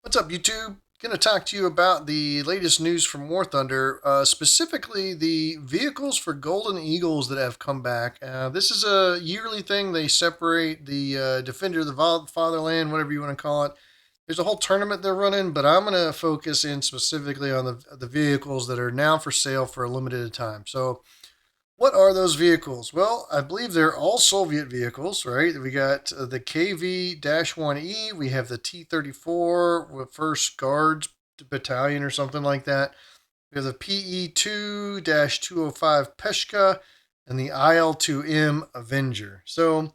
What's up, YouTube? Going to talk to you about the latest news from War Thunder, specifically the vehicles for Golden Eagles that have come back. This is a yearly thing. They separate the Defender of the Fatherland, whatever you want to call it. There's a whole tournament they're running, but I'm going to focus in specifically on the vehicles that are now for sale for a limited time. So, what are those vehicles? Well, I believe they're all Soviet vehicles, right? We got the KV-1E, we have the T-34 with 1st Guards Battalion or something like that. We have the Pe-2-205 Peshka and the IL-2M Avenger. So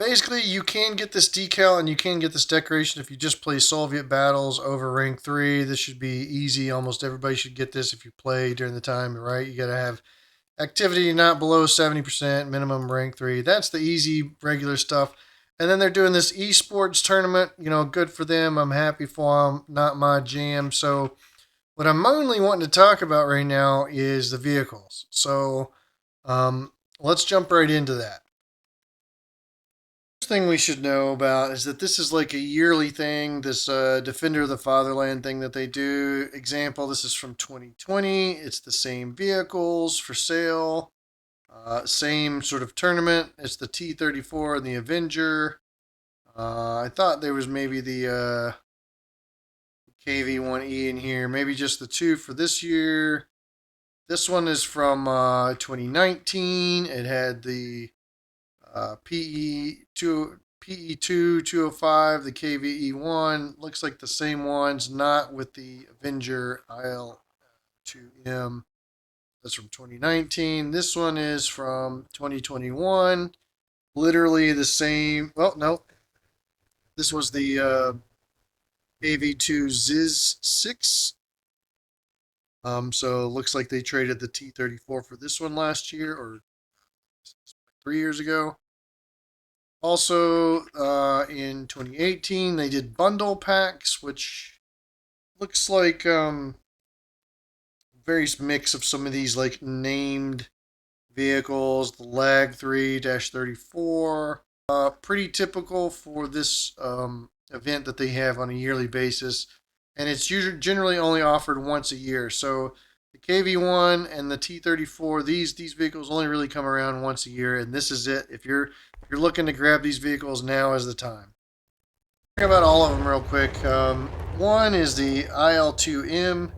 basically, you can get this decal and you can get this decoration if you just play Soviet battles over rank 3. This should be easy. Almost everybody should get this if you play during the time, right? You got to have activity not below 70%, minimum rank 3. That's the easy, regular stuff. And then they're doing this esports tournament. You know, good for them. I'm happy for them. Not my jam. So what I'm mainly wanting to talk about right now is the vehicles. So let's jump right into that. First thing we should know about is that this is like a yearly thing, this Defender of the Fatherland thing that they do. Example, this is from 2020. It's the same vehicles for sale. Same sort of tournament. It's the T-34 and the Avenger. I thought there was maybe the KV-1E in here. Maybe just the two for this year. This one is from 2019. It had the Pe-2-205, the KV-1. Looks like the same ones, not with the Avenger IL-2M. That's from 2019. This one is from 2021. Literally the same. Well, no. This was the KV-2-6. So it looks like they traded the T-34 for this one last year or 3 years ago. Also, in 2018, they did bundle packs, which looks like various mix of some of these like named vehicles. The Lag 3-34, pretty typical for this event that they have on a yearly basis, and it's usually generally only offered once a year. So the KV-1 and the T-34, these vehicles only really come around once a year, and this is it. If you're looking to grab these vehicles, now is the time. Talk about all of them real quick. One is the IL-2M.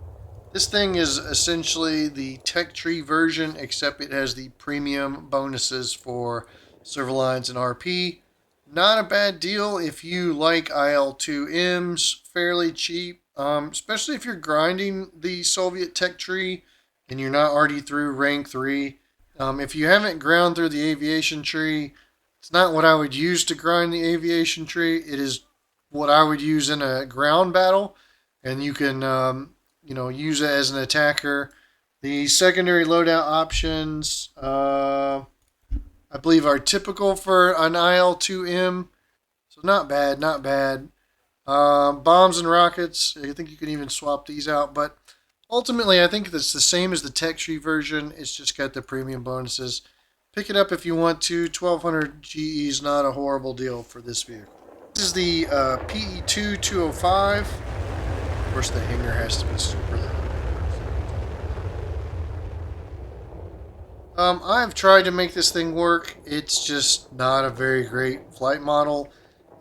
This thing is essentially the tech tree version, except it has the premium bonuses for Server Lines and RP. Not a bad deal if you like IL-2Ms, fairly cheap, especially if you're grinding the Soviet tech tree and you're not already through rank 3. If you haven't ground through the aviation tree, it's not what I would use to grind the aviation tree. It is what I would use in a ground battle, and you can use it as an attacker. The secondary loadout options, I believe, are typical for an IL-2M. So not bad, not bad. Bombs and rockets, I think you can even swap these out. But ultimately, I think it's the same as the tech tree version. It's just got the premium bonuses. Pick it up if you want to. 1200 GE is not a horrible deal for this vehicle. This is the Pe-2-205. Of course, the hanger has to be super low. I've tried to make this thing work. It's just not a very great flight model,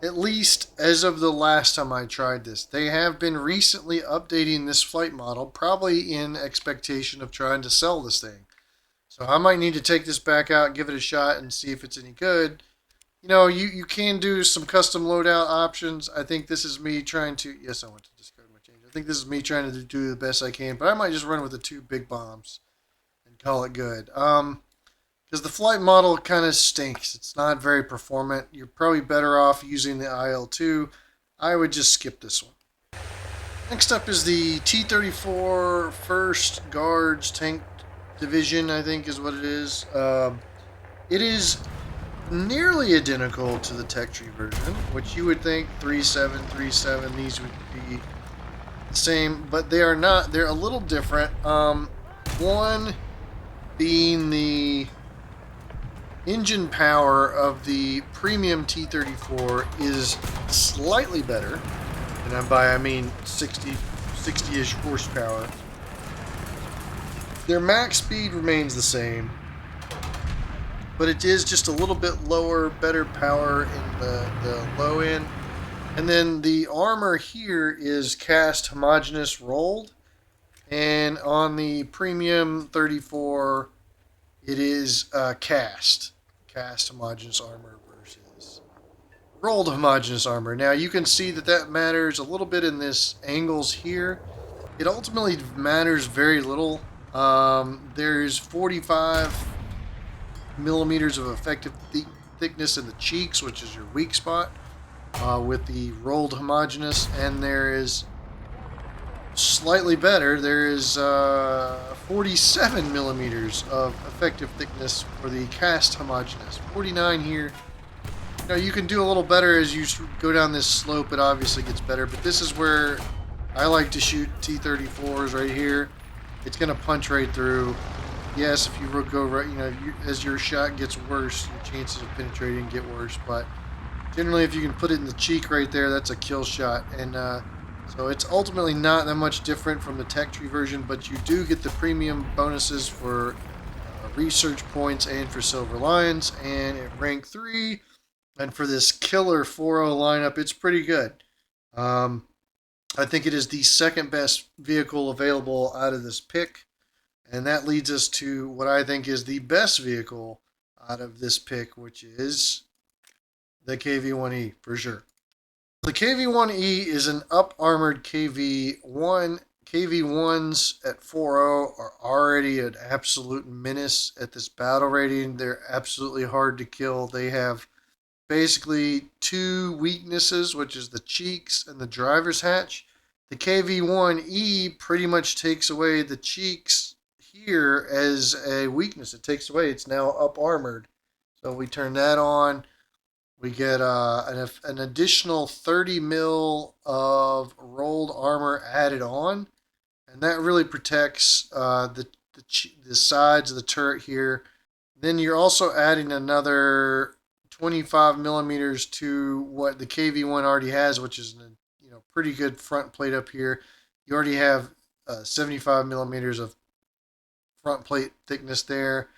at least as of the last time I tried this. They have been recently updating this flight model, probably in expectation of trying to sell this thing. So I might need to take this back out, give it a shot, and see if it's any good. You know, you can do some custom loadout options. I think this is me trying to... Yes, I want to discard my change. I think this is me trying to do the best I can, but I might just run with the 2 big bombs and call it good. Because the flight model kind of stinks. It's not very performant. You're probably better off using the IL-2. I would just skip this one. Next up is the T-34 1st Guards Tank Division, I think is what it is. It is nearly identical to the tech tree version, which you would think 3737, these would be the same, but they are not. They're a little different. One being the engine power of the premium T-34 is slightly better And by I mean 60-ish horsepower. Their max speed remains the same, but it is just a little bit lower, better power in the low end. And then the armor here is cast homogeneous rolled, and on the premium 34 it is cast homogeneous armor versus rolled homogeneous armor. Now you can see that matters a little bit in this angles here. It ultimately matters very little. There's 45 millimeters of effective thickness in the cheeks, which is your weak spot, with the rolled homogeneous, and there is slightly better. There is 47 millimeters of effective thickness for the cast homogeneous. 49 here. Now you can do a little better as you go down this slope. It obviously gets better, but this is where I like to shoot T-34s right here. It's going to punch right through. Yes, if you go right, as your shot gets worse, your chances of penetrating get worse. But generally, if you can put it in the cheek right there, that's a kill shot. And so it's ultimately not that much different from the tech tree version, but you do get the premium bonuses for research points and for Silver Lions. And at rank 3, and for this killer 4.0 lineup, it's pretty good. I think it is the second best vehicle available out of this pick. And that leads us to what I think is the best vehicle out of this pick, which is the KV-1E for sure. The KV-1E is an up-armored KV-1. KV-1s at 4.0 are already an absolute menace at this battle rating. They're absolutely hard to kill. They have basically two weaknesses, which is the cheeks and the driver's hatch. The KV-1E pretty much takes away the cheeks here as a weakness. It takes away. It's now up armored. So we turn that on. We get an additional 30 mil of rolled armor added on, and that really protects the sides of the turret here. Then you're also adding another 25 millimeters to what the KV-1 already has, which is a pretty good front plate up here. You already have 75 millimeters of front plate thickness there.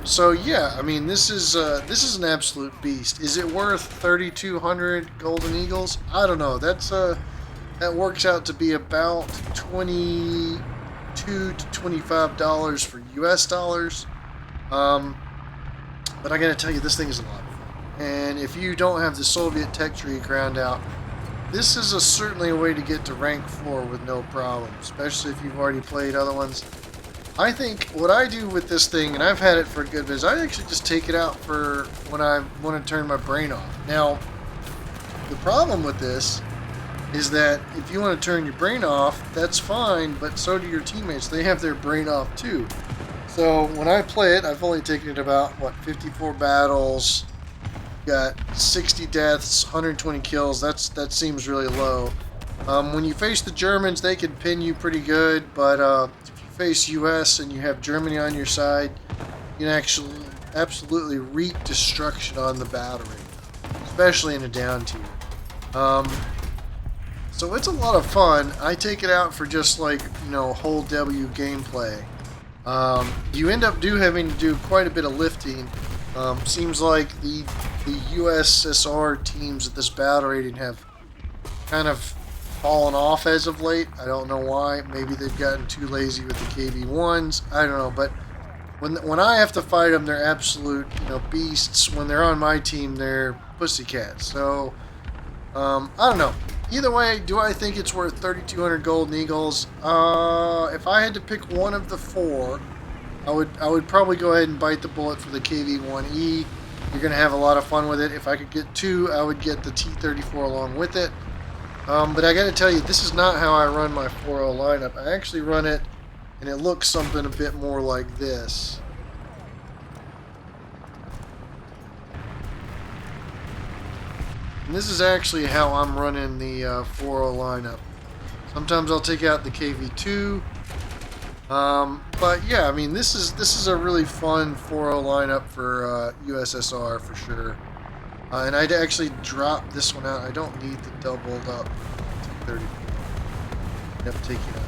So yeah, I mean this is an absolute beast. Is it worth 3,200 golden eagles? I don't know. That works out to be about $22 to $25 for US dollars. But I gotta tell you, this thing is a lot of fun. And if you don't have the Soviet tech tree ground out, this is certainly a way to get to rank 4 with no problem, especially if you've already played other ones. I think what I do with this thing, and I've had it for a good bit, is I actually just take it out for when I want to turn my brain off. Now, the problem with this is that if you want to turn your brain off, that's fine, but so do your teammates. They have their brain off too. So when I play it, I've only taken it about, 54 battles, got 60 deaths, 120 kills. That seems really low. When you face the Germans, they can pin you pretty good, but if you face US and you have Germany on your side, you can actually absolutely wreak destruction on the battery, especially in a down tier. So it's a lot of fun. I take it out for just whole W gameplay. You end up having to do quite a bit of lifting. Seems like the USSR teams at this battle rating have kind of fallen off as of late. I don't know why. Maybe they've gotten too lazy with the KV-1s. I don't know. But when I have to fight them, they're absolute beasts. When they're on my team, they're pussycats. So I don't know. Either way, do I think it's worth 3,200 golden eagles? If I had to pick one of the 4, I would probably go ahead and bite the bullet for the KV-1E. You're going to have a lot of fun with it. If I could get 2, I would get the T-34 along with it. But I got to tell you, this is not how I run my 4.0 lineup. I actually run it, and it looks something a bit more like this. And this is actually how I'm running the 4.0 lineup. Sometimes I'll take out the KV-2. But yeah, I mean, this is a really fun 4.0 lineup for USSR for sure. And I'd actually drop this one out. I don't need the doubled up T-34. I have to take it out.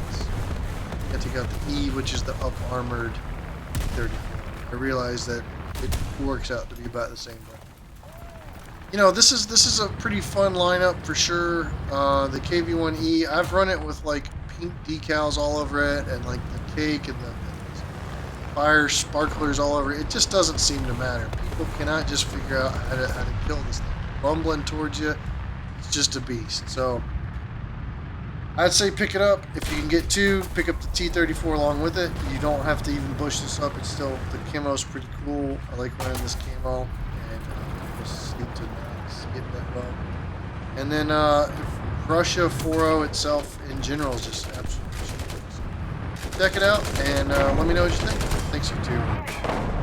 I have to take out the E, which is the up armored T-34. I realize that it works out to be about the same thing. You know, this is a pretty fun lineup for sure. The KV-1E, I've run it with like pink decals all over it, and like the cake and the fire sparklers all over it. It just doesn't seem to matter. People cannot just figure out how to kill this thing. Rumbling towards you, it's just a beast. So I'd say pick it up. If you can get two, pick up the T-34 along with it. You don't have to even bush this up. It's still, the camo's pretty cool. I like wearing this camo, and people seem to not see it that well. And then Russia 4.0 itself in general is just absolutely check it out, and let me know what you think. Thanks, YouTube.